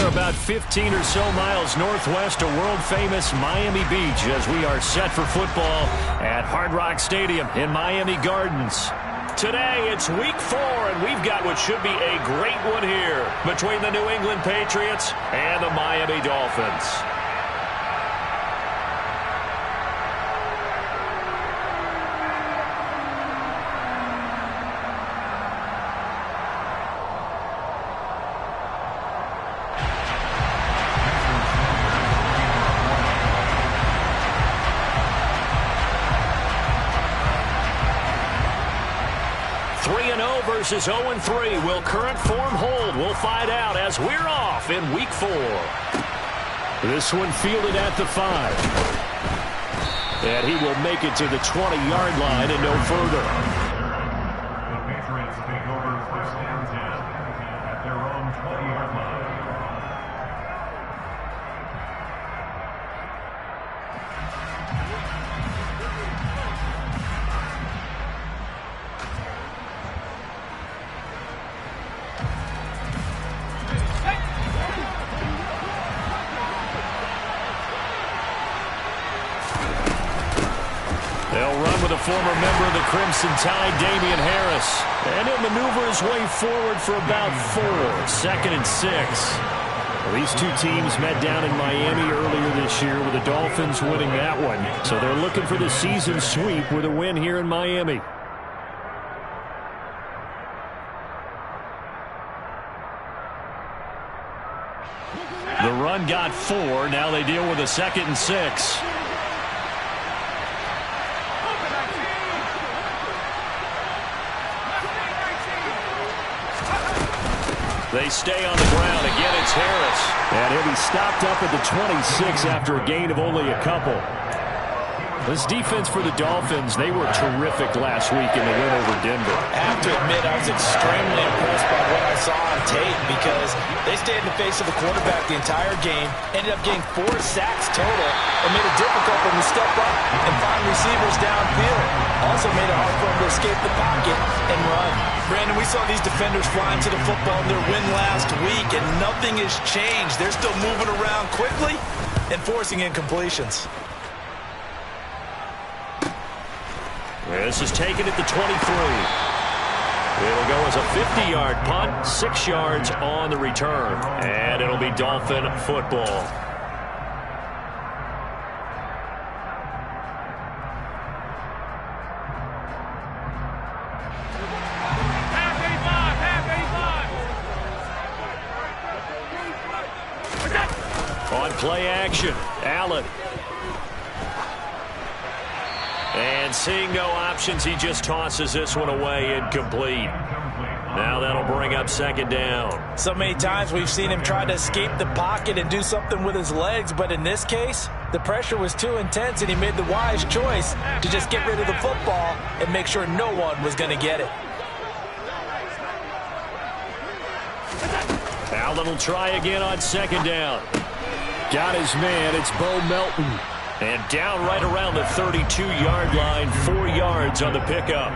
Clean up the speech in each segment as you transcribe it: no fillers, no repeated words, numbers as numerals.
are about 15 or so miles northwest of world-famous Miami Beach as we are set for football at Hard Rock Stadium in Miami Gardens. Today, it's week 4, and we've got what should be a great one here between the New England Patriots and the Miami Dolphins. Versus 0-3. Will current form hold? We'll find out as we're off in week 4. This one fielded at the 5. And he will make it to the 20-yard line and no further. The Patriots take over first and 10 at their own 20-yard line. Former member of the Crimson Tide, Damian Harris. And he'll maneuver his way forward for about 4. 2nd and 6. Well, these two teams met down in Miami earlier this year with the Dolphins winning that one. So they're looking for the season sweep with a win here in Miami. The run got 4. Now they deal with a 2nd and 6. They stay on the ground. Again, it's Harris. And he'll be stopped up at the 26 after a gain of only a couple. This defense for the Dolphins, they were terrific last week in the win over Denver. I have to admit, I was extremely impressed by what I saw on tape because they stayed in the face of the quarterback the entire game, ended up getting 4 sacks total, and made it difficult for them to step up and find receivers downfield. Also made it hard for them to escape the pocket and run. Brandon, we saw these defenders flying to the football in their win last week, and nothing has changed. They're still moving around quickly and forcing incompletions. This is taken at the 23. It'll go as a 50-yard punt, 6 yards on the return. And it'll be Dolphin football. On play action, Allen. And seeing no options, he just tosses this one away incomplete. Now that'll bring up 2nd down. So many times we've seen him try to escape the pocket and do something with his legs, but in this case, the pressure was too intense and he made the wise choice to just get rid of the football and make sure no one was going to get it. Allen will try again on 2nd down. Got his man, it's Bo Melton. And down right around the 32-yard line, 4 yards on the pickup.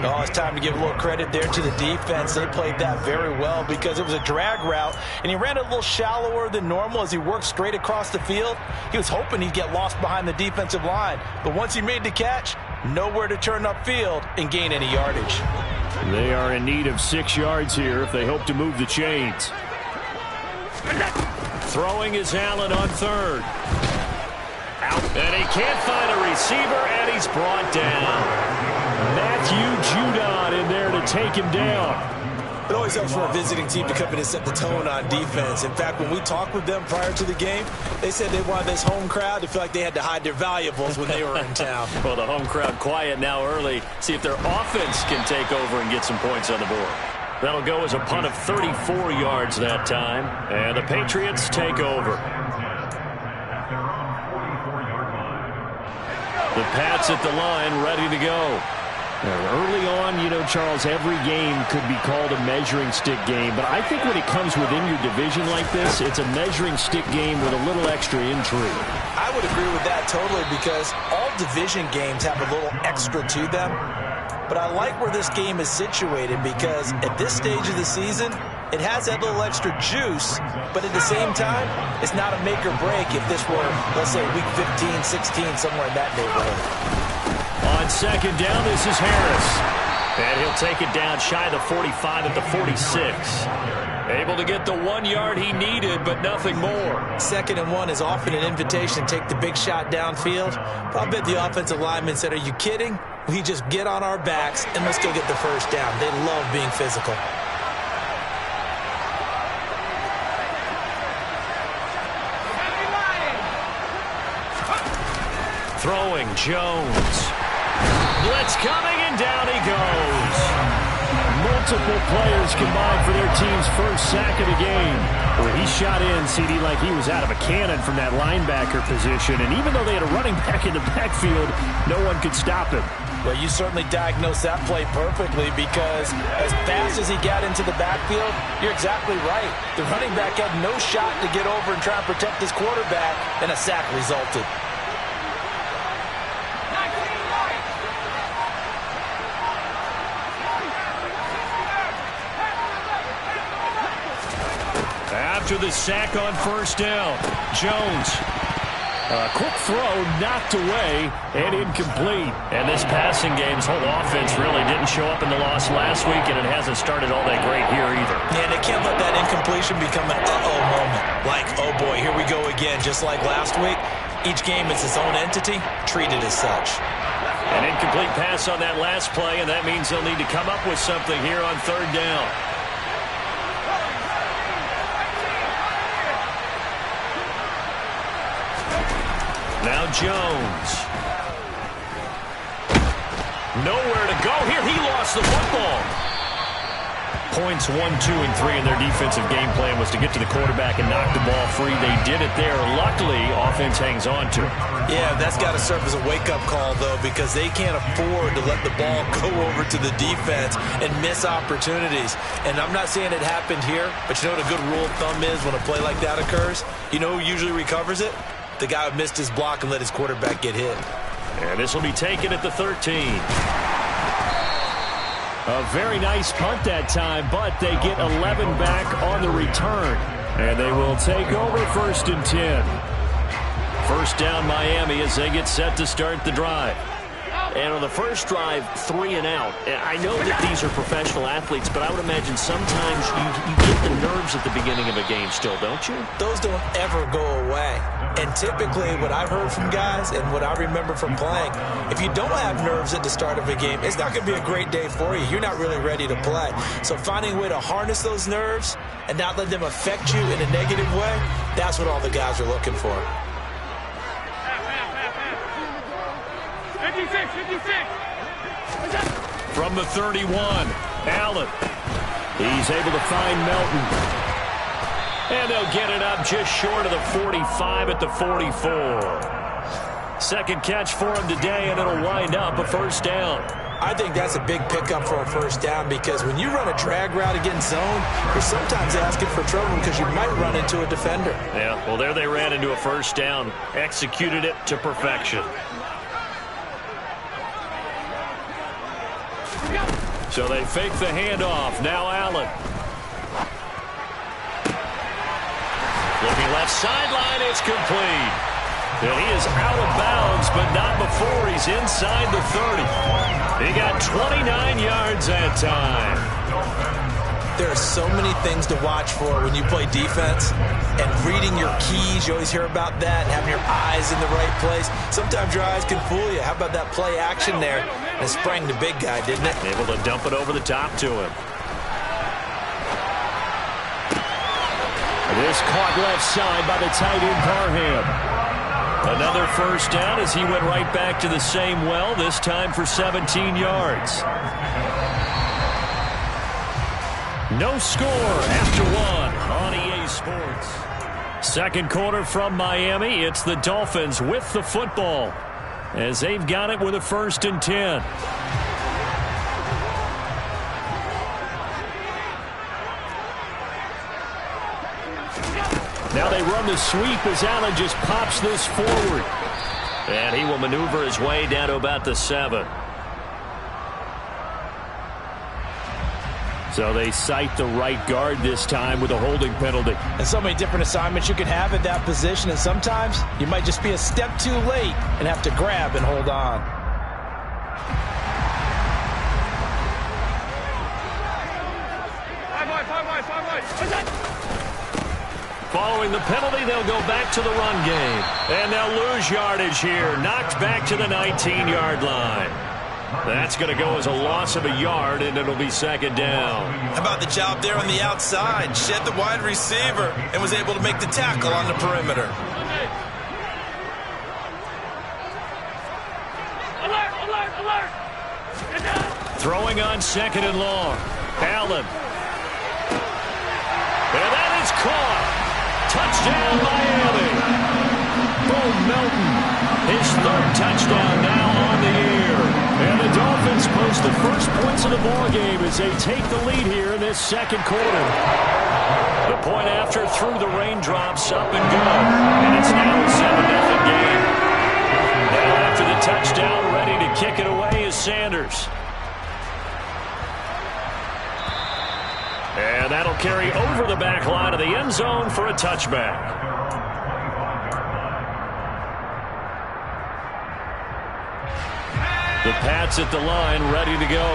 Oh, it's time to give a little credit there to the defense. They played that very well because it was a drag route, and he ran a little shallower than normal as he worked straight across the field. He was hoping he'd get lost behind the defensive line, but once he made the catch, nowhere to turn upfield and gain any yardage. They are in need of 6 yards here if they hope to move the chains. Throwing is Allen on 3rd. Out. And he can't find a receiver, and he's brought down. Matthew Judon in there to take him down. It always helps for a visiting team to come in and set the tone on defense. In fact, when we talked with them prior to the game, they said they wanted this home crowd to feel like they had to hide their valuables when they were in town. Well, the home crowd quiet now early. See if their offense can take over and get some points on the board. That'll go as a punt of 34 yards that time. And the Patriots take over. The Pats at the line, ready to go. Early on, you know, Charles, every game could be called a measuring stick game. But I think when it comes within your division like this, it's a measuring stick game with a little extra intrigue. I would agree with that totally because all division games have a little extra to them. But I like where this game is situated because at this stage of the season, It has that little extra juice, but at the same time, it's not a make or break if this were, let's say, week 15, 16, somewhere in that neighborhood. On second down, this is Harris. And he'll take it down shy of the 45 at the 46. Able to get the 1 yard he needed, but nothing more. 2nd and 1 is often an invitation to take the big shot downfield. But I bet the offensive lineman said, are you kidding? We just get on our backs and let's go get the first down. They love being physical. Throwing, Jones. Blitz coming, and down he goes. Multiple players combined for their team's first sack of the game. Well, he shot in, CD, like he was out of a cannon from that linebacker position. And even though they had a running back in the backfield, no one could stop him. Well, you certainly diagnosed that play perfectly because as fast as he got into the backfield, you're exactly right. The running back had no shot to get over and try and protect his quarterback, and a sack resulted. After the sack on first down, Jones. A quick throw knocked away and incomplete. And this passing game's whole offense really didn't show up in the loss last week, and it hasn't started all that great here either. Yeah, they can't let that incompletion become an uh-oh moment. Like, oh boy, here we go again, just like last week. Each game is its own entity, treated as such. An incomplete pass on that last play, and that means they'll need to come up with something here on third down. Now Jones. Nowhere to go here. He lost the football. Points 1, 2, and 3 in their defensive game plan was to get to the quarterback and knock the ball free. They did it there. Luckily, offense hangs on to it. Yeah, that's got to serve as a wake-up call, though, because they can't afford to let the ball go over to the defense and miss opportunities. And I'm not saying it happened here, but you know what a good rule of thumb is when a play like that occurs? You know who usually recovers it? The guy who missed his block and let his quarterback get hit. And this will be taken at the 13. A very nice punt that time, but they get 11 back on the return. And they will take over 1st and 10. First down Miami as they get set to start the drive. And on the first drive, 3 and out. I know that these are professional athletes, but I would imagine sometimes you get the nerves at the beginning of a game still, don't you? Those don't ever go away. And typically what I've heard from guys and what I remember from playing, if you don't have nerves at the start of a game, it's not going to be a great day for you. You're not really ready to play. So finding a way to harness those nerves and not let them affect you in a negative way, that's what all the guys are looking for. 56. From the 31, Allen. He's able to find Melton. And they'll get it up just short of the 45 at the 44. Second catch for him today, and it'll wind up a first down. I think that's a big pickup for a first down because when you run a drag route against zone, you're sometimes asking for trouble because you might run into a defender. Yeah, well, there they ran into a first down. Executed it to perfection. So they fake the handoff. Now Allen. Looking left sideline, it's complete. And he is out of bounds, but not before he's inside the 30. He got 29 yards that time. There are so many things to watch for when you play defense. And reading your keys, you always hear about that, and having your eyes in the right place. Sometimes your eyes can fool you. How about that play action there? And it sprang the big guy, didn't it? Able to dump it over the top to him. This caught left side by the tight end Parham. Another first down as he went right back to the same well, this time for 17 yards. No score after one on EA Sports. Second quarter from Miami. It's the Dolphins with the football as they've got it with a 1st and 10. Now they run the sweep as Allen just pops this forward. And he will maneuver his way down to about the 7. So they cite the right guard this time with a holding penalty. And so many different assignments you can have at that position, and sometimes you might just be a step too late and have to grab and hold on. Following the penalty, they'll go back to the run game. And they'll lose yardage here. Knocked back to the 19-yard line. That's going to go as a loss of a yard, and it'll be second down. How about the job there on the outside? Shed the wide receiver and was able to make the tackle on the perimeter. Alert! Throwing on second and long. Allen. And that is caught. Touchdown, Miami. Bo Melton, his third touchdown now on the year. And the Dolphins post the first points of the ballgame as they take the lead here in this second quarter. The point after through the raindrops, up and good. And it's now a 7-0 game. Now after the touchdown, ready to kick it away is Sanders. And that'll carry over the back line of the end zone for a touchback. The Pats at the line, ready to go.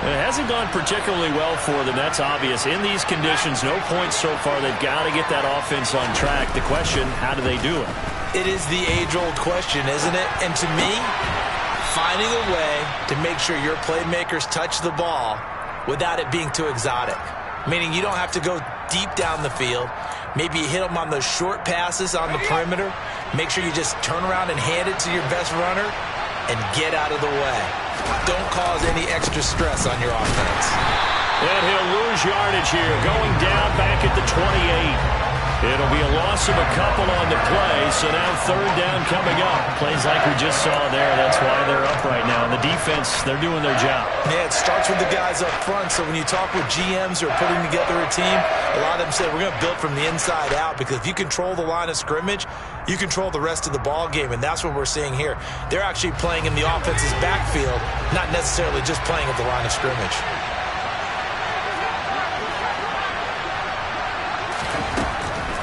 It hasn't gone particularly well for them. That's obvious. In these conditions, no points so far. They've got to get that offense on track. The question, how do they do it? It is the age-old question, isn't it? And to me, finding a way to make sure your playmakers touch the ball without it being too exotic. Meaning you don't have to go deep down the field. Maybe you hit them on those short passes on the perimeter. Make sure you just turn around and hand it to your best runner and get out of the way. Don't cause any extra stress on your offense. And he'll lose yardage here, going down back at the 28. It'll be a loss of a couple on the play, so now third down coming up. Plays like we just saw there, that's why they're up right now. And the defense, they're doing their job. Yeah, it starts with the guys up front, so when you talk with GMs who are putting together a team, a lot of them say we're going to build from the inside out, because if you control the line of scrimmage, you control the rest of the ball game, and that's what we're seeing here. They're actually playing in the offense's backfield, not necessarily just playing at the line of scrimmage.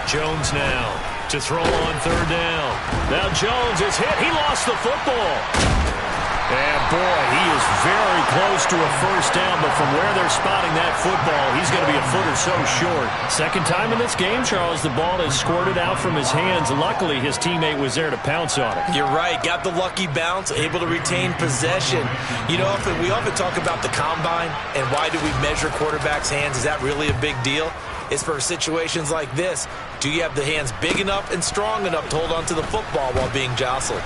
Jones now to throw on third down. Now Jones is hit. He lost the football. And boy, he is very close to a first down, but from where they're spotting that football, he's going to be a foot or so short. Second time in this game, Charles, the ball has squirted out from his hands. Luckily, his teammate was there to pounce on it. You're right. Got the lucky bounce, able to retain possession. You know, we often talk about the combine and why do we measure quarterbacks' hands. Is that really a big deal? It's for situations like this. Do you have the hands big enough and strong enough to hold on to the football while being jostled?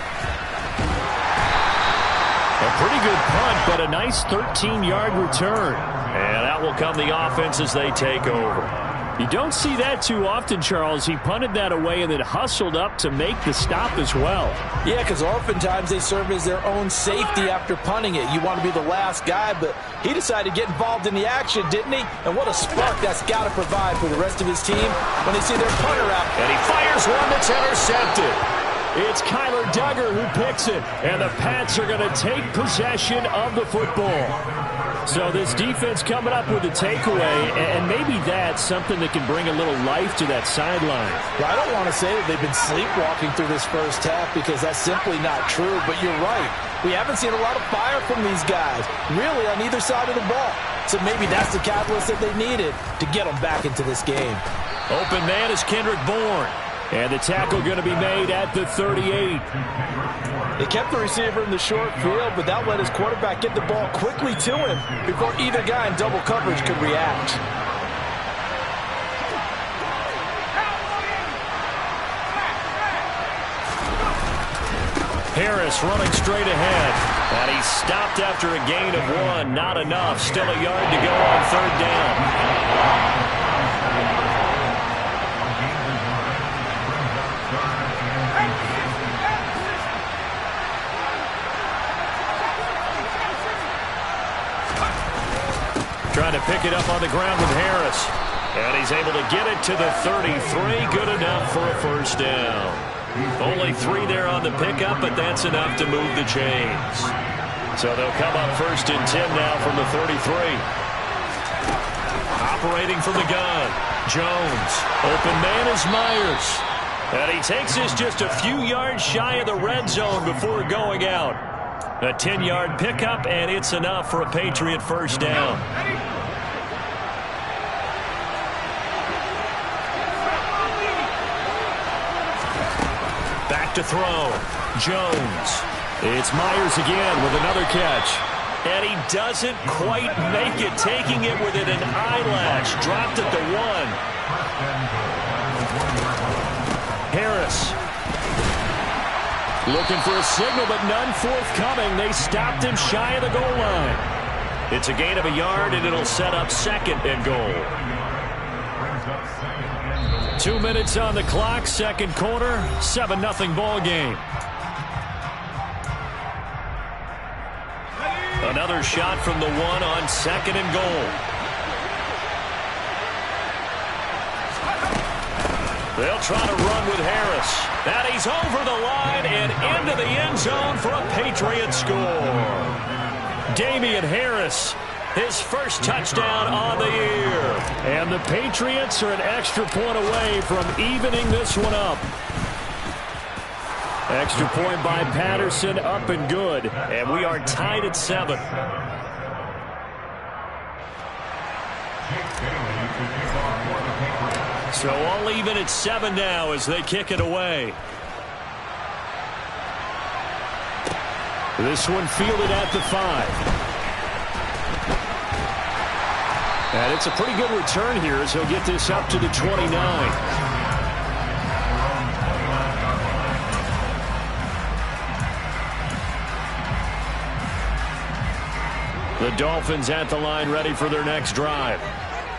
A pretty good punt, but a nice 13-yard return. And out will come the offense as they take over. You don't see that too often, Charles. He punted that away and then hustled up to make the stop as well. Yeah, because oftentimes they serve as their own safety after punting it. You want to be the last guy, but he decided to get involved in the action, didn't he? And what a spark that's got to provide for the rest of his team when they see their punter out. And he fires one that's intercepted. It's Kyler Duggar who picks it, and the Pats are going to take possession of the football. So this defense coming up with a takeaway, and maybe that's something that can bring a little life to that sideline. Well, I don't want to say that they've been sleepwalking through this first half, because that's simply not true, but you're right. We haven't seen a lot of fire from these guys, really, on either side of the ball. So maybe that's the catalyst that they needed to get them back into this game. Open man is Kendrick Bourne. And the tackle going to be made at the 38. They kept the receiver in the short field, but that let his quarterback get the ball quickly to him before either guy in double coverage could react. Harris running straight ahead. And he stopped after a gain of 1. Not enough. Still a yard to go on third down. Trying to pick it up on the ground with Harris. And he's able to get it to the 33. Good enough for a first down. Only 3 there on the pickup, but that's enough to move the chains. So they'll come up first and 10 now from the 33. operating from the gun. Jones. Open man is Myers. And he takes this just a few yards shy of the red zone before going out. A 10-yard pickup, and it's enough for a Patriot first down. Back to throw. Jones. It's Myers again with another catch. And he doesn't quite make it, taking it within an eyelash. Dropped at the 1. Harris. Looking for a signal, but none forthcoming. They stopped him shy of the goal line. It's a gain of a yard, and it'll set up 2nd and goal. 2 minutes on the clock, second quarter, 7-0 ball game. Another shot from the 1 on 2nd and goal. They'll try to run with Harris. And he's over the line and into the end zone for a Patriot score. Damian Harris, his first touchdown on the year. And the Patriots are an extra point away from evening this one up. Extra point by Patterson, up and good. And we are tied at 7. So all even at 7 now as they kick it away. This one fielded at the 5. And it's a pretty good return here as he'll get this up to the 29. The Dolphins at the line ready for their next drive.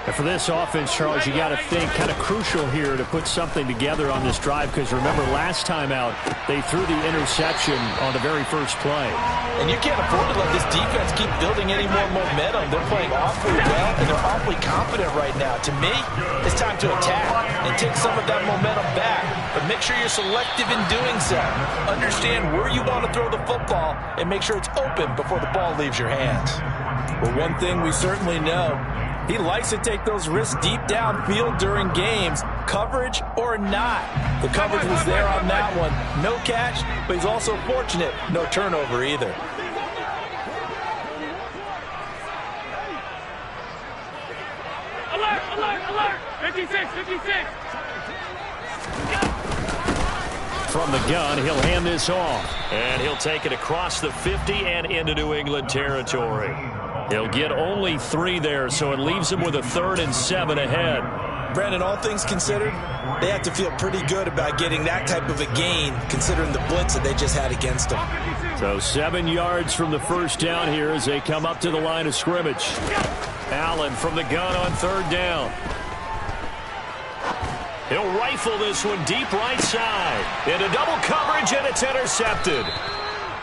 And for this offense, Charles, you got to think kind of crucial here to put something together on this drive, because remember last time out they threw the interception on the very first play. And you can't afford to let this defense keep building any more momentum. They're playing awfully well, and they're awfully confident right now. To me, it's time to attack and take some of that momentum back. But make sure you're selective in doing so. Understand where you want to throw the football and make sure it's open before the ball leaves your hands. Well, one thing we certainly know, he likes to take those risks deep downfield during games, coverage or not. The coverage was there on that one. No catch, but he's also fortunate. No turnover either. Alert, alert, alert! 56, 56! From the gun, he'll hand this off. And he'll take it across the 50 and into New England territory. He'll get only 3 there, so it leaves him with a 3rd and 7 ahead. Brandon, all things considered, they have to feel pretty good about getting that type of a gain, considering the blitz that they just had against them. So 7 yards from the first down here as they come up to the line of scrimmage. Allen from the gun on 3rd down. He'll rifle this one deep right side. Into double coverage, and it's intercepted.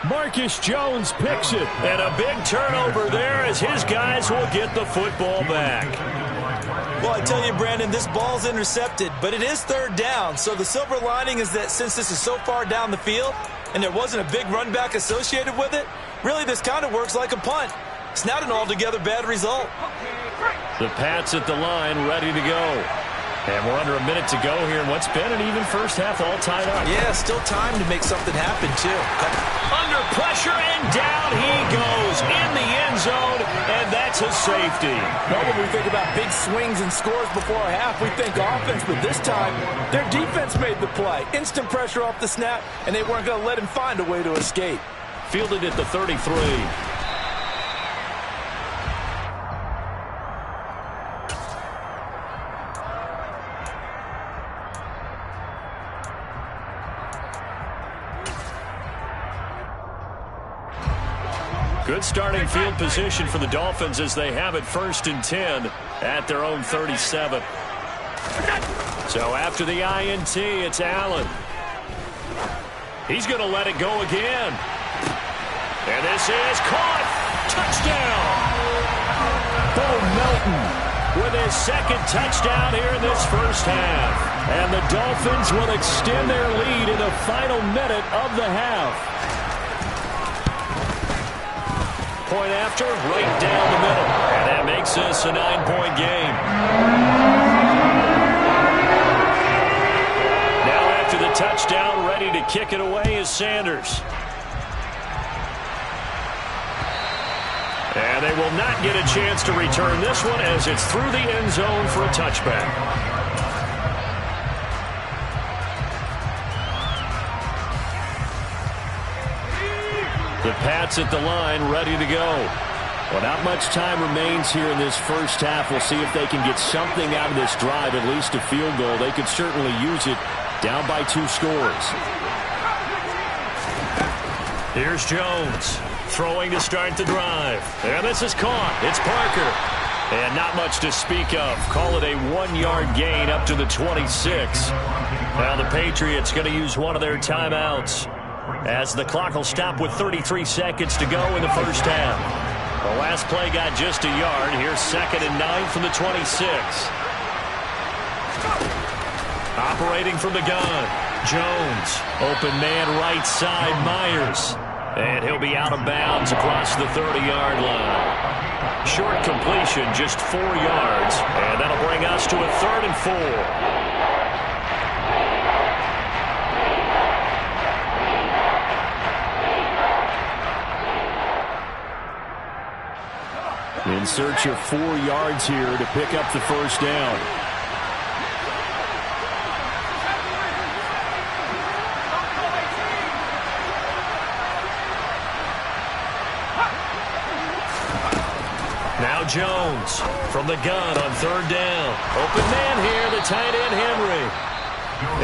Marcus Jones picks it, and a big turnover there as his guys will get the football back. Well, I tell you, Brandon, this ball's intercepted, but it is 3rd down. So the silver lining is that since this is so far down the field and there wasn't a big run back associated with it, really this kind of works like a punt. It's not an altogether bad result. The Pats at the line ready to go. And we're under a minute to go here in what's been an even first half, all tied up. Yeah, still time to make something happen, too. Under pressure, and down he goes in the end zone, and that's a safety. No, when we think about big swings and scores before a half, we think offense, but this time, their defense made the play. Instant pressure off the snap, and they weren't going to let him find a way to escape. Fielded at the 33. Good starting field position for the Dolphins as they have it 1st and 10 at their own 37. So after the INT, it's Allen. He's going to let it go again. And this is caught. Touchdown. Bo Melton with his 2nd touchdown here in this first half. And the Dolphins will extend their lead in the final minute of the half. Point after, right down the middle. And that makes this a 9-point game. Now after the touchdown, ready to kick it away is Sanders. And they will not get a chance to return this one as it's through the end zone for a touchback. The Pats at the line, ready to go. Well, not much time remains here in this first half. We'll see if they can get something out of this drive, at least a field goal. They could certainly use it down by 2 scores. Here's Jones. Throwing to start the drive. And this is caught. It's Parker. And not much to speak of. Call it a 1-yard gain up to the 26. Now the Patriots going to use one of their timeouts, as the clock will stop with 33 seconds to go in the first half. The last play got just a yard. Here's 2nd and 9 from the 26. Operating from the gun. Jones. Open man right side. Myers. And he'll be out of bounds across the 30-yard line. Short completion, just 4 yards. And that'll bring us to a 3rd and 4. In search of 4 yards here to pick up the first down. Now Jones from the gun on 3rd down. Open man here, the tight end Henry.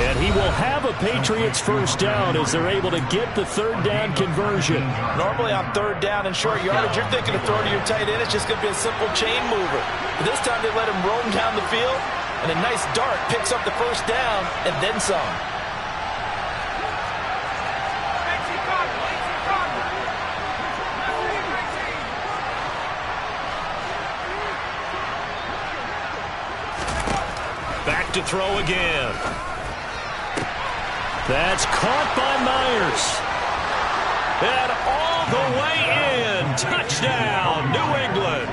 And he will have a Patriots first down as they're able to get the 3rd down conversion. Normally on 3rd down and short yardage, you're thinking of throwing to your tight end. It's just going to be a simple chain mover. But this time they let him roam down the field, and a nice dart picks up the first down and then some. Back to throw again. That's caught by Myers. And all the way in. Touchdown, New England.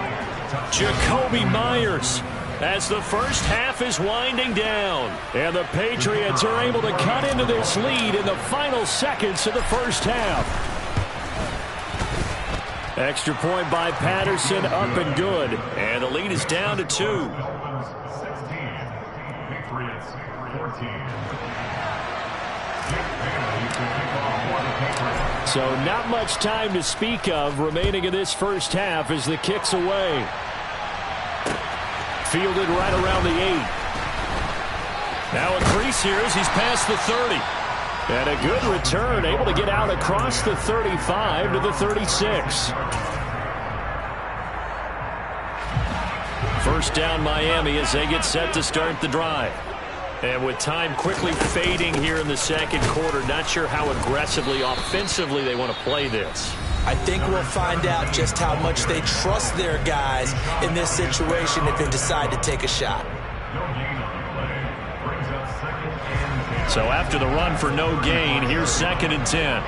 Jakobi Myers, as the first half is winding down. And the Patriots are able to cut into this lead in the final seconds of the first half. Extra point by Patterson, up and good. And the lead is down to 2. So not much time to speak of remaining in this first half as the kick's away. Fielded right around the 8. Now a crease here as he's past the 30. And a good return, able to get out across the 35 to the 36. First down Miami as they get set to start the drive. And with time quickly fading here in the second quarter, not sure how aggressively, offensively they want to play this. I think we'll find out just how much they trust their guys in this situation if they decide to take a shot. So after the run for no gain, here's 2nd and 10.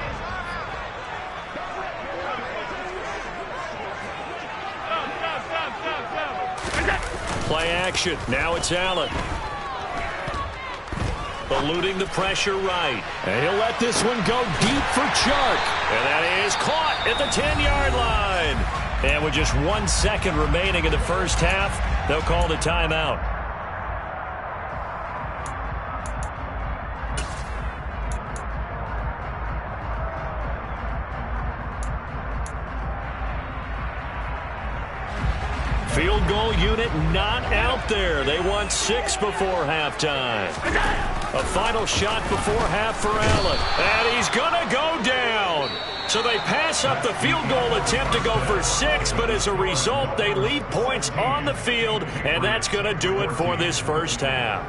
Play action. Now it's Allen. Eluding the pressure right. And he'll let this one go deep for Chark. And that is caught at the 10-yard line. And with just 1 second remaining in the first half, they'll call the timeout. Field goal unit not out there. They want 6 before halftime. A final shot before half for Allen. And he's going to go down. So they pass up the field goal attempt to go for 6, but as a result, they leave points on the field, and that's going to do it for this first half.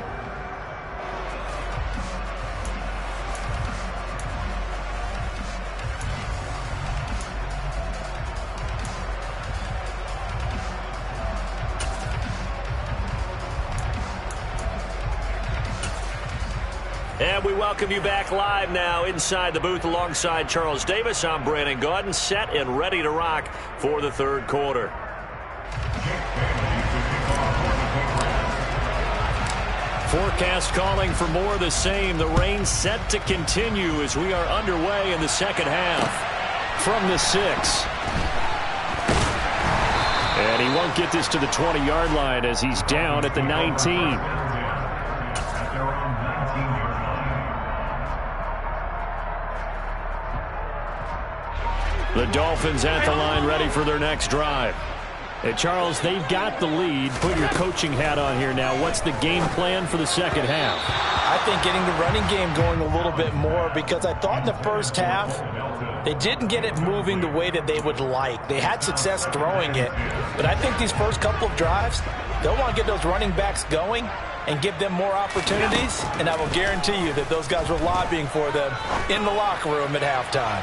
And we welcome you back live now inside the booth alongside Charles Davis. I'm Brandon Gaudin, set and ready to rock for the third quarter. forecast calling for more of the same. The rain set to continue as we are underway in the second half. From the 6. And he won't get this to the 20-yard line as he's down at the 19. The Dolphins at the line ready for their next drive. Hey, Charles, they've got the lead. Put your coaching hat on here now. What's the game plan for the second half? I think getting the running game going a little bit more, because I thought in the first half they didn't get it moving the way that they would like. They had success throwing it, but I think these first couple of drives, they'll want to get those running backs going and give them more opportunities, and I will guarantee you that those guys were lobbying for them in the locker room at halftime.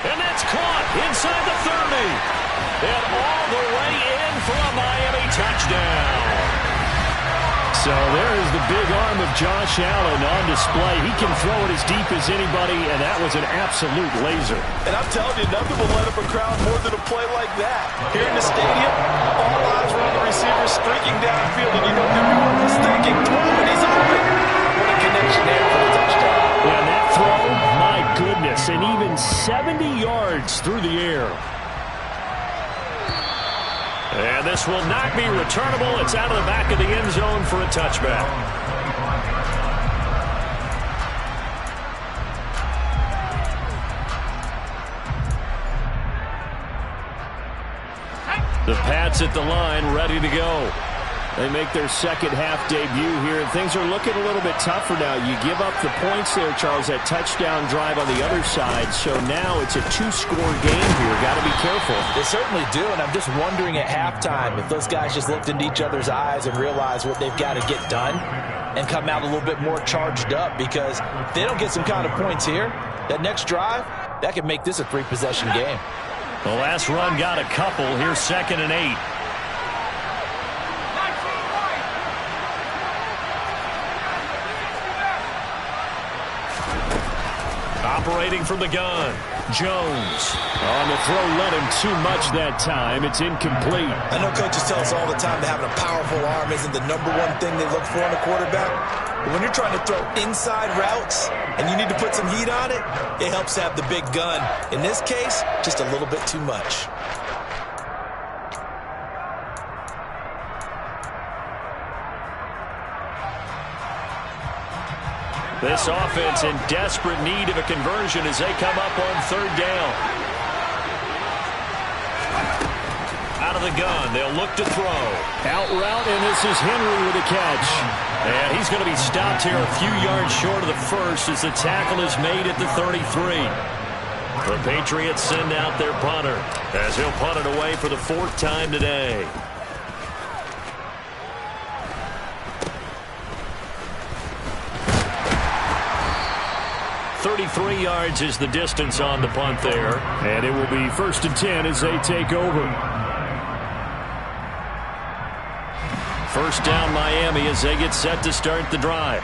And that's caught inside the 30. And all the way in for a Miami touchdown. So there is the big arm of Josh Allen on display. He can throw it as deep as anybody, and that was an absolute laser. And I'm telling you, nothing will let up a crowd more than a play like that. Here in the stadium, all eyes were on the receiver streaking downfield, and you know everyone was thinking, and he's open. What a connection there for the touchdown. Yeah, that throw, my goodness, and even 70 yards through the air. And this will not be returnable. It's out of the back of the end zone for a touchback. The Pats at the line, ready to go. They make their second half debut here, and things are looking a little bit tougher now. You give up the points there, Charles, that touchdown drive on the other side. So now it's a 2-score game here. Got to be careful. They certainly do, and I'm just wondering at halftime if those guys just looked into each other's eyes and realized what they've got to get done and come out a little bit more charged up, because if they don't get some kind of points here, that next drive, that could make this a 3-possession game. The last run got a couple. Here's 2nd and 8. Operating from the gun, Jones. On the throw, led him too much that time. It's incomplete. I know coaches tell us all the time that having a powerful arm isn't the number one thing they look for in a quarterback. But when you're trying to throw inside routes and you need to put some heat on it, it helps to have the big gun. In this case, just a little bit too much. This offense in desperate need of a conversion as they come up on 3rd down. Out of the gun, they'll look to throw. Out route, and this is Henry with a catch. And he's going to be stopped here a few yards short of the first as the tackle is made at the 33. The Patriots send out their punter as he'll punt it away for the 4th time today. 33 yards is the distance on the punt there. And it will be 1st and 10 as they take over. 1st down Miami as they get set to start the drive.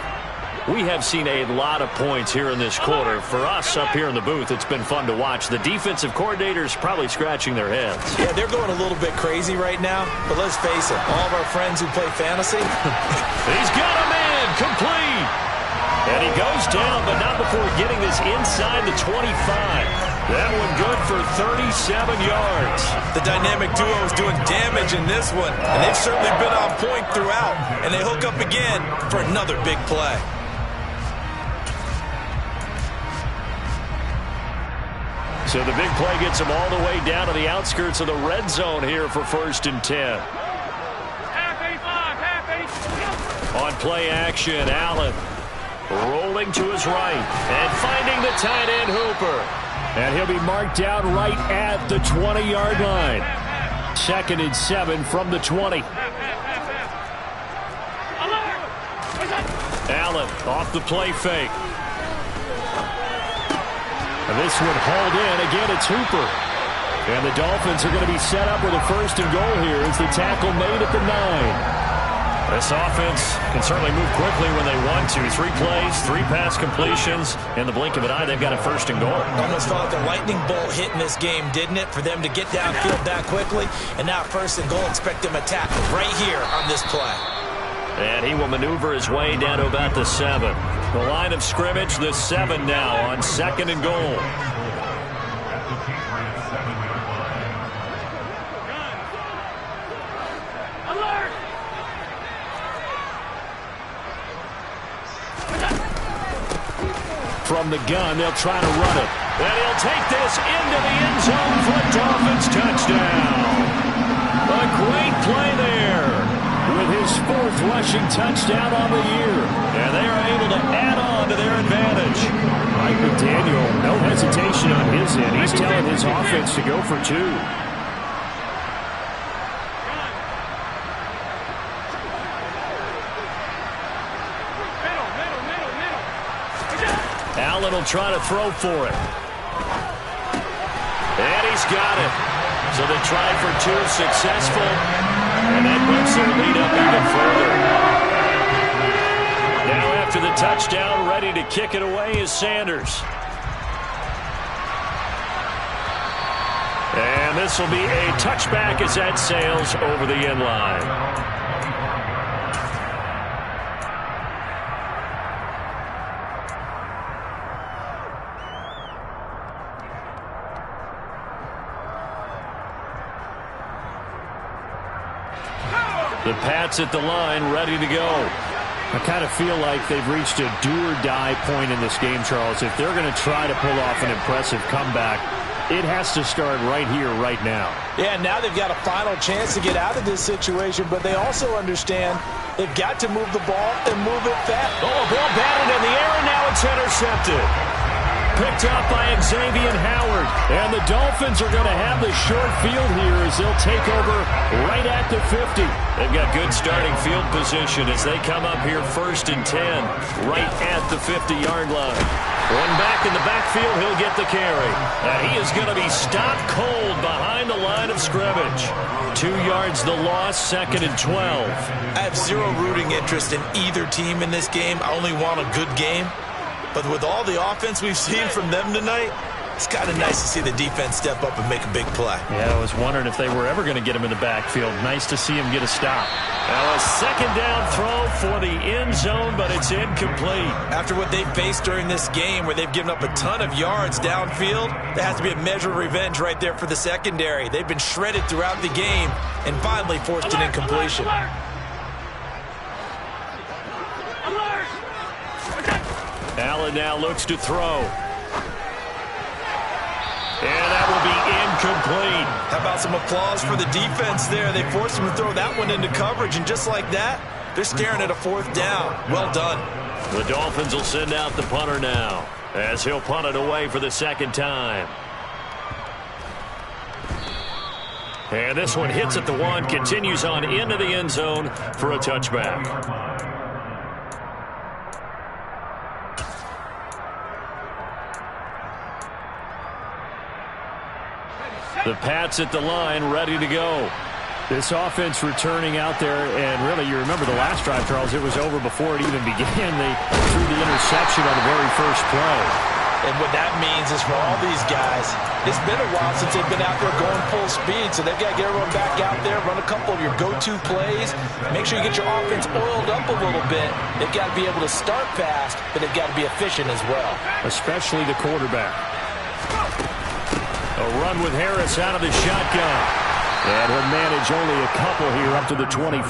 We have seen a lot of points here in this quarter. For us up here in the booth, it's been fun to watch. The defensive coordinators probably scratching their heads. Yeah, they're going a little bit crazy right now. But let's face it, all of our friends who play fantasy. He's got a man complete. And he goes down, but not before getting this inside the 25. That one good for 37 yards. The dynamic duo is doing damage in this one, and they've certainly been on point throughout. And they hook up again for another big play. So the big play gets them all the way down to the outskirts of the red zone here for 1st and 10. Half 85. On play action, Allen rolling to his right and finding the tight end Hooper. And he'll be marked down right at the 20-yard line. 2nd and 7 from the 20. Allen off the play fake. And this one hauled in. Again, it's Hooper. And the Dolphins are going to be set up with a 1st and goal here as the tackle made at the 9. This offense can certainly move quickly when they want to. 3 plays, 3 pass completions. In the blink of an eye, they've got a 1st and goal. Almost felt like a lightning bolt hit in this game, didn't it? For them to get downfield that quickly. And now 1st and goal, expect them to tackle right here on this play. And he will maneuver his way down to about the 7. The line of scrimmage, the 7 now on 2nd and goal. At the Patriots 7-yard line. Alert! From the gun, they'll try to run it. And he'll take this into the end zone for a Dolphins touchdown. A great play there with his 4th rushing touchdown on the year. And they are able to add on to their advantage. Mike McDaniel, no hesitation on his end. He's telling his offense to go for 2. Allen will try to throw for it. And he's got it. So they try for 2, successful. And that moves their lead up even further. Now after the touchdown, ready to kick it away is Sanders. And this will be a touchback as that sails over the end line. The Pats at the line, ready to go. I kind of feel like they've reached a do-or-die point in this game, Charles. If they're going to try to pull off an impressive comeback, it has to start right here, right now. Yeah, now they've got a final chance to get out of this situation, but they also understand they've got to move the ball and move it fast. Oh, a ball batted in the air, and now it's intercepted. Picked up by Xavier Howard. And the Dolphins are going to have the short field here as they'll take over right at the 50. They've got good starting field position as they come up here 1st and 10 right at the 50-yard line. One back in the backfield, he'll get the carry. And he is going to be stopped cold behind the line of scrimmage. 2 yards the loss, 2nd and 12. I have zero rooting interest in either team in this game. I only want a good game. But with all the offense we've seen from them tonight, it's kind of nice to see the defense step up and make a big play. Yeah, I was wondering if they were ever going to get him in the backfield. Nice to see him get a stop. Now a 2nd down throw for the end zone, but it's incomplete. After what they faced during this game where they've given up a ton of yards downfield, there has to be a measure of revenge right there for the secondary. They've been shredded throughout the game and finally forced an incompletion. Allen now looks to throw. And that will be incomplete. How about some applause for the defense there? They forced him to throw that one into coverage, and just like that, they're staring at a 4th down. Well done. The Dolphins will send out the punter now as he'll punt it away for the 2nd time. And this one hits at the 1, continues on into the end zone for a touchback. The Pats at the line, ready to go. This offense returning out there, and really, you remember the last drive, Charles, it was over before it even began. They threw the interception on the very first play. And what that means is for all these guys, it's been a while since they've been out there going full speed, so they've got to get everyone back out there, run a couple of your go-to plays, make sure you get your offense oiled up a little bit. They've got to be able to start fast, but they've got to be efficient as well. Especially the quarterback. A run with Harris out of the shotgun. And he'll manage only a couple here up to the 25.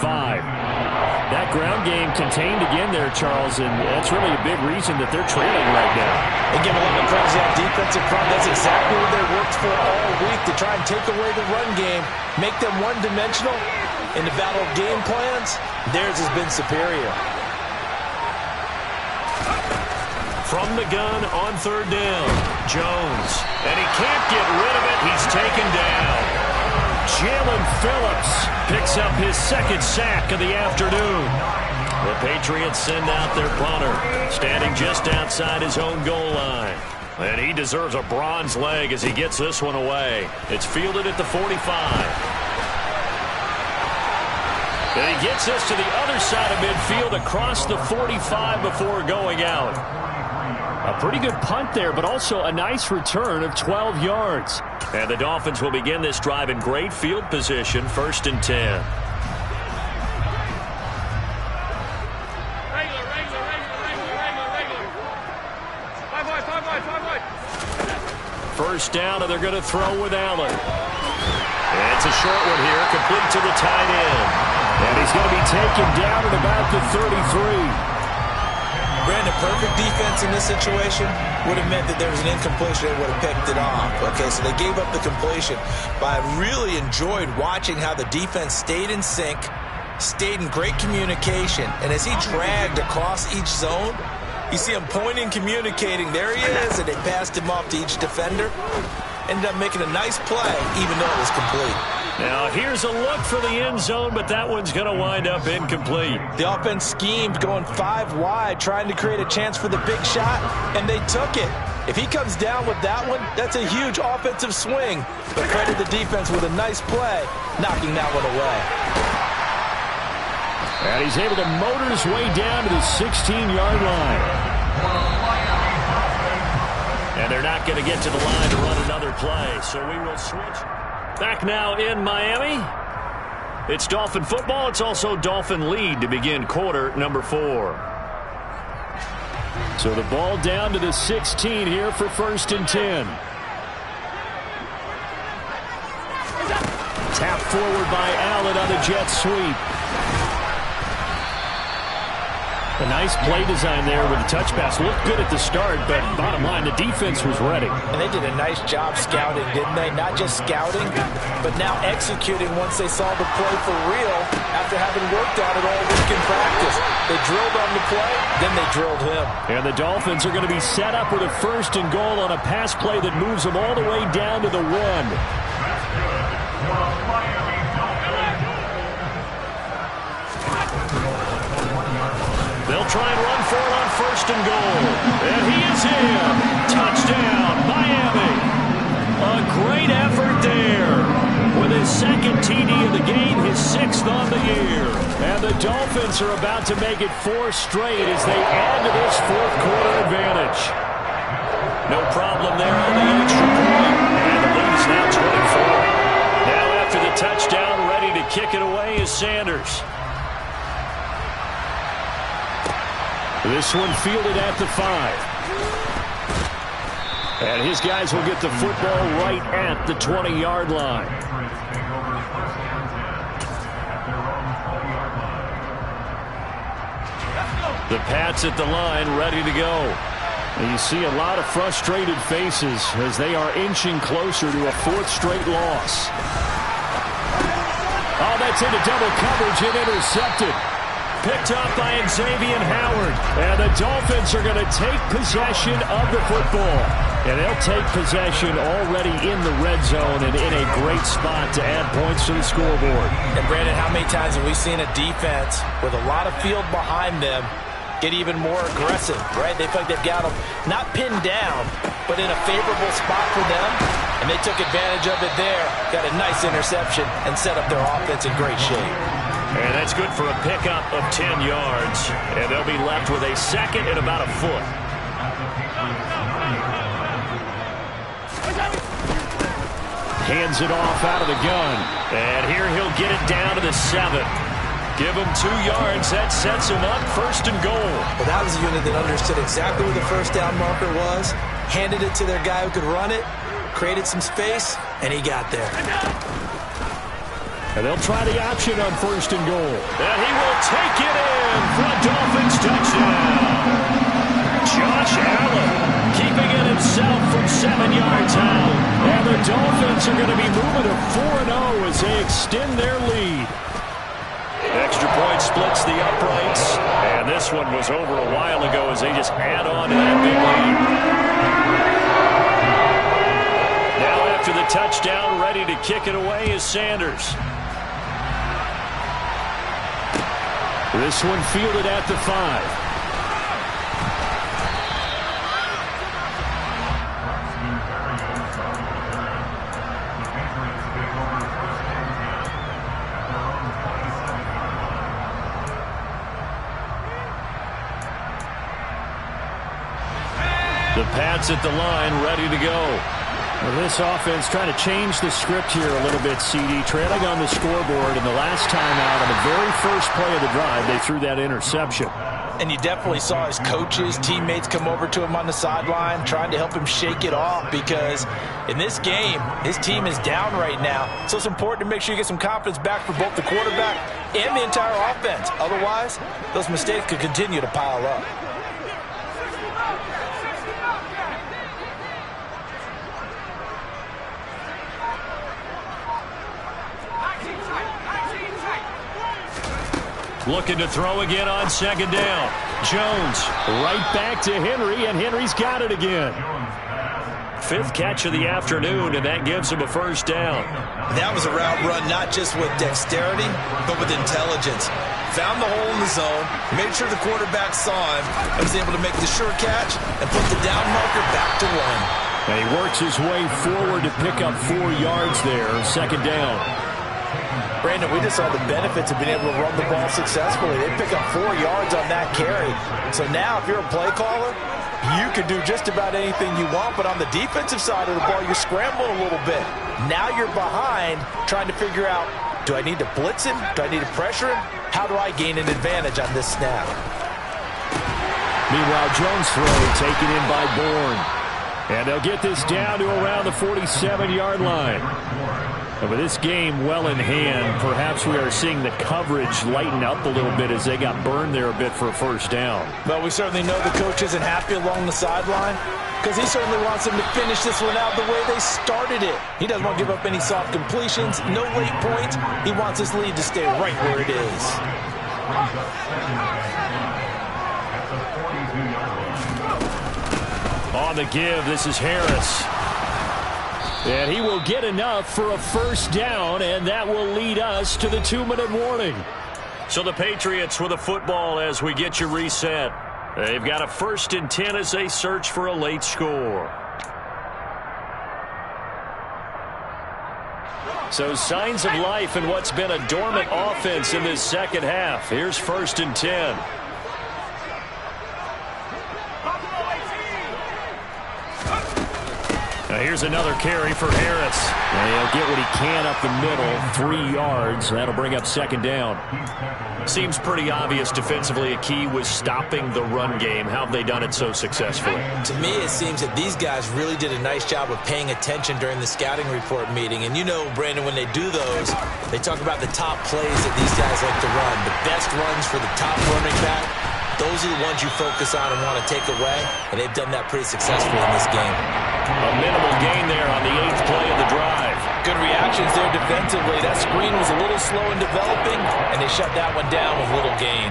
That ground game contained again there, Charles, and that's really a big reason that they're trailing right now. They give a lot of credit to that defensive front. That's exactly what they worked for all week, to try and take away the run game, make them one-dimensional. In the battle of game plans, theirs has been superior. From the gun on 3rd down, Jones. And he can't get rid of it. He's taken down. Jalen Phillips picks up his 2nd sack of the afternoon. The Patriots send out their punter, standing just outside his own goal line. And he deserves a bronze leg as he gets this one away. It's fielded at the 45. And he gets this to the other side of midfield across the 45 before going out. A pretty good punt there, but also a nice return of 12 yards. And the Dolphins will begin this drive in great field position, 1st and 10. first down, and they're going to throw with Allen. And it's a short one here, complete to the tight end. And he's going to be taken down at about the 33. Brandon, perfect defense in this situation would have meant that there was an incompletion. They would have picked it off. Okay, so they gave up the completion. But I really enjoyed watching how the defense stayed in sync, stayed in great communication. And as he dragged across each zone, you see him pointing, communicating. There he is, and they passed him off to each defender. Ended up making a nice play, even though it was complete. Now, here's a look for the end zone, but that one's going to wind up incomplete. The offense schemed, going 5 wide, trying to create a chance for the big shot, and they took it. If he comes down with that one, that's a huge offensive swing. But credit the defense with a nice play, knocking that one away. And he's able to motor his way down to the 16-yard line. And they're not going to get to the line to run another play, so we will switch. Back now in Miami. It's Dolphin football. It's also Dolphin lead to begin quarter number 4. So the ball down to the 16 here for 1st and 10. Tap forward by Allen on the jet sweep. A nice play design there with the touch pass. Looked good at the start, but bottom line, the defense was ready. And they did a nice job scouting, didn't they? Not just scouting, but now executing once they saw the play for real after having worked on it all week in practice. They drilled on the play, then they drilled him. And the Dolphins are going to be set up with a 1st and goal on a pass play that moves them all the way down to the 1. They'll try and run for it on 1st and goal. And he is in. Touchdown, Miami. A great effort there. With his 2nd TD of the game, his 6th on the year. And the Dolphins are about to make it 4 straight as they add to this 4th quarter advantage. No problem there on the extra point. And the lead is now 24. Now after the touchdown, ready to kick it away is Sanders. This one fielded at the 5. And his guys will get the football right at the 20-yard line. The Pats at the line, ready to go. And you see a lot of frustrated faces as they are inching closer to a 4th straight loss. Oh, that's into double coverage and intercepted. Picked up by Xavier Howard. And the Dolphins are going to take possession of the football. And they'll take possession already in the red zone and in a great spot to add points to the scoreboard. And Brandon, how many times have we seen a defense with a lot of field behind them get even more aggressive, right? They feel like they've got them not pinned down, but in a favorable spot for them. And they took advantage of it there. Got a nice interception and set up their offense in great shape. And that's good for a pickup of 10 yards. And they'll be left with a 2nd and about a foot. Hands it off out of the gun. And here he'll get it down to the 7. Give him 2 yards. That sets him up 1st and goal. Well, that was a unit that understood exactly where the 1st down marker was, handed it to their guy who could run it, created some space, and he got there. And they'll try the option on 1st and goal. And he will take it in for a Dolphins touchdown. Josh Allen keeping it himself from 7 yards out. And the Dolphins are going to be moving to 4-0 as they extend their lead. Extra point splits the uprights. And this one was over a while ago as they just add on to that big lead. Now after the touchdown, ready to kick it away is Sanders. This one fielded at the 5. The Pats at the line, ready to go. Well, this offense trying to change the script here a little bit, CD. Trailing on the scoreboard, and the last time out on the very first play of the drive, they threw that interception. And you definitely saw his coaches, teammates come over to him on the sideline trying to help him shake it off, because in this game, his team is down right now. So it's important to make sure you get some confidence back for both the quarterback and the entire offense. Otherwise, those mistakes could continue to pile up. Looking to throw again on second down. Jones right back to Henry, and Henry's got it again. Fifth catch of the afternoon, and that gives him a first down. That was a route run not just with dexterity, but with intelligence. Found the hole in the zone, made sure the quarterback saw him, and was able to make the sure catch and put the down marker back to one. And he works his way forward to pick up 4 yards there, second down. Brandon, we just saw the benefits of being able to run the ball successfully. They pick up 4 yards on that carry. So now, if you're a play caller, you can do just about anything you want, but on the defensive side of the ball, you're scrambling a little bit. Now you're behind, trying to figure out, do I need to blitz him? Do I need to pressure him? How do I gain an advantage on this snap? Meanwhile, Jones' throw taken in by Bourne. And they'll get this down to around the 47-yard line. And with this game well in hand, perhaps we are seeing the coverage lighten up a little bit as they got burned there a bit for a first down. But we certainly know the coach isn't happy along the sideline, because he certainly wants them to finish this one out the way they started it. He doesn't want to give up any soft completions, no late points. He wants his lead to stay right where it is. On the give, this is Harris. And he will get enough for a first down, and that will lead us to the 2-minute warning. So the Patriots with a football as we get you reset. They've got a 1st and 10 as they search for a late score. So signs of life in what's been a dormant offense in this second half. Here's 1st and 10. Now here's another carry for Harris. And he'll get what he can up the middle, 3 yards. That'll bring up second down. Seems pretty obvious defensively a key was stopping the run game. How have they done it so successfully? To me, it seems that these guys really did a nice job of paying attention during the scouting report meeting. And you know, Brandon, when they do those, they talk about the top plays that these guys like to run. The best runs for the top running back. Those are the ones you focus on and want to take away, and they've done that pretty successfully in this game. A minimal gain there on the 8th play of the drive. Good reactions there defensively. That screen was a little slow in developing, and they shut that one down with little gain.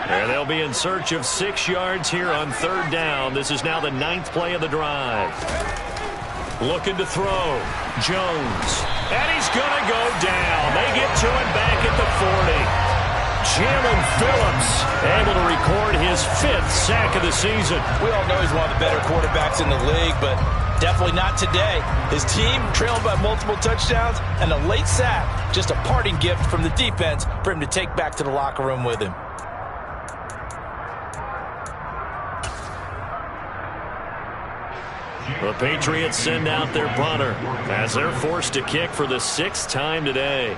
And they'll be in search of 6 yards here on 3rd down. This is now the 9th play of the drive. Looking to throw. Jones. And he's going to go down. They get to him back at the 40. Jalen Phillips able to record his 5th sack of the season. We all know he's one of the better quarterbacks in the league, but definitely not today. His team trailed by multiple touchdowns, and a late sack, just a parting gift from the defense for him to take back to the locker room with him. The Patriots send out their punter as they're forced to kick for the 6th time today.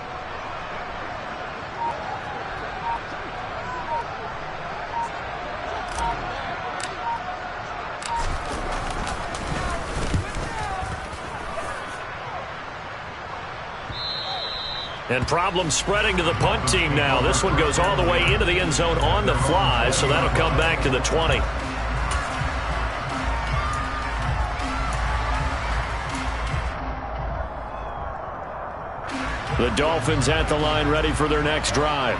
And problems spreading to the punt team now. This one goes all the way into the end zone on the fly, so that'll come back to the 20. The Dolphins at the line ready for their next drive.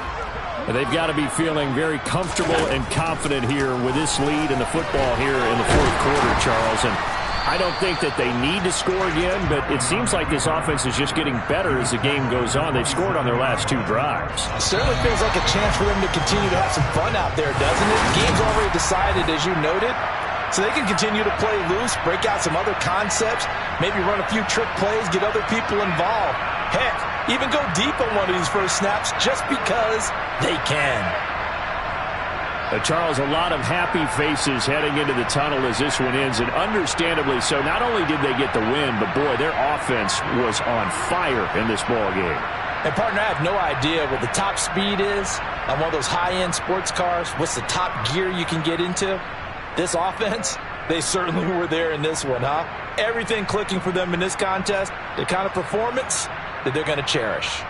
And they've got to be feeling very comfortable and confident here with this lead in the football here in the 4th quarter, Charles. And I don't think that they need to score again, but it seems like this offense is just getting better as the game goes on. They've scored on their last 2 drives. It certainly feels like a chance for them to continue to have some fun out there, doesn't it? The game's already decided, as you noted. so they can continue to play loose, break out some other concepts, maybe run a few trick plays, get other people involved. Heck, even go deep on one of these first snaps just because they can. Charles, a lot of happy faces heading into the tunnel as this one ends, and understandably so. Not only did they get the win, but boy, their offense was on fire in this ball game. And partner, I have no idea what the top speed is on one of those high-end sports cars. What's the top gear you can get into? This offense, they certainly were there in this one, huh? Everything clicking for them in this contest, the kind of performance that they're going to cherish.